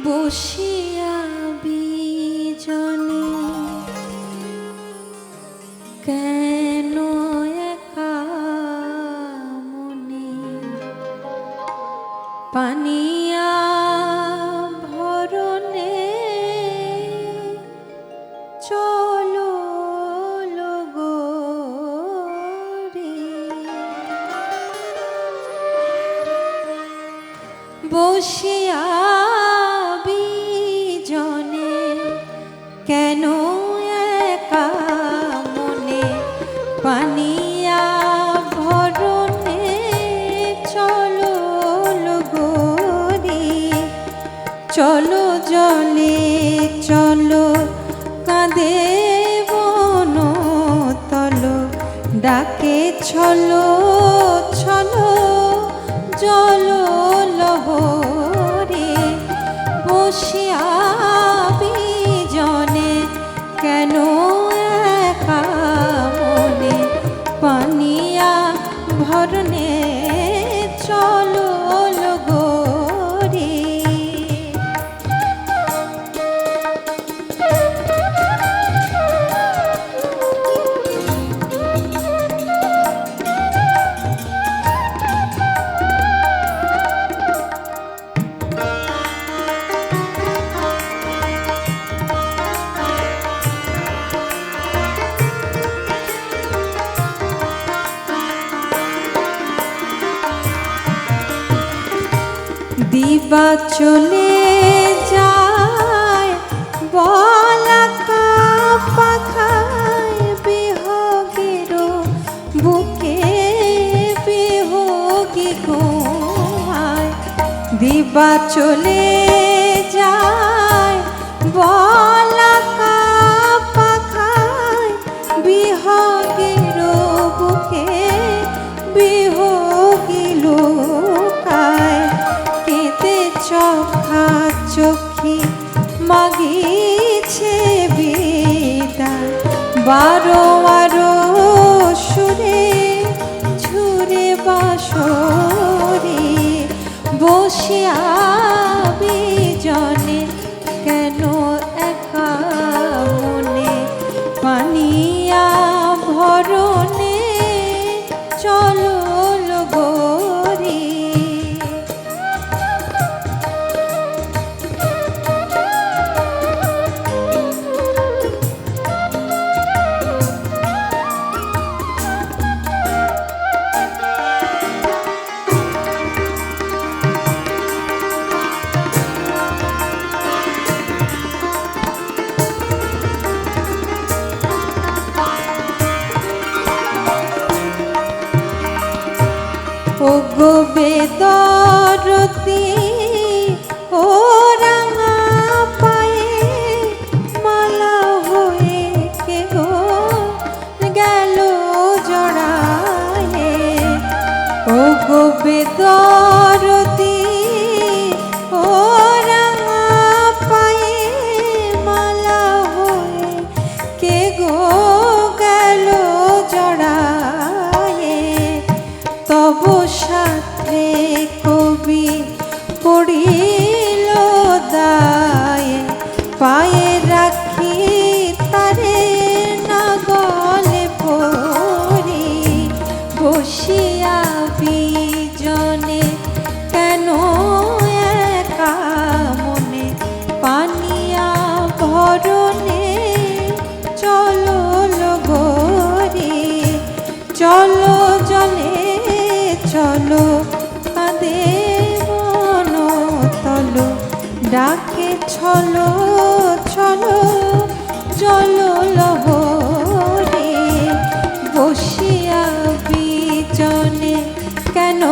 বসিয়া বিজনে কেন একা মনে পানিয়া ভরনে চলো লগো রে বসিয়া বিজনে কেন একা মনে পানিয়া ভরনে চলো লগো রে চলো জলে চলো কাঁদে বন তলো ডাকে ছলো ছলো জলো লহরে বসিয়া বিজনে কেন একা মনে পানিয়া ভরনে চলো লগো রে দিবা চলে যায় বলাকা পাখায় বিহগের বুকে বিহগি ঘুমায় দিবা চলে যায় বলাকা পাখায় বিহগের বুকে বিহগি লোকায় চোখা চোখি মাগিছে বিদায় বারো আরো সুরে ঝুরে বাসরে বসিয়া বিজনে কেন একা মনে পানিয়া ভরনে চলো লগো রে ও গো বেদরতি ও রাঙা পায়ে মালা হয়ে কে গো গেল জড়ায়ে ও গো বেদরতি ও রাঙা পায়ে মালা হয়ে কে গো গেল জড়ায়ে তব সাথে কবি পড়িল দায়ে পায়ে রাখি তারে না গলে পড়ি বসিয়া বিজনে কেন একা মনে পানিয়া ভরনে চলো লগো রে চলো জলে চলো কাঁদে মন তলো ডাকে ছলো ছলো চলো লহরে বসিয়া বিজনে কেন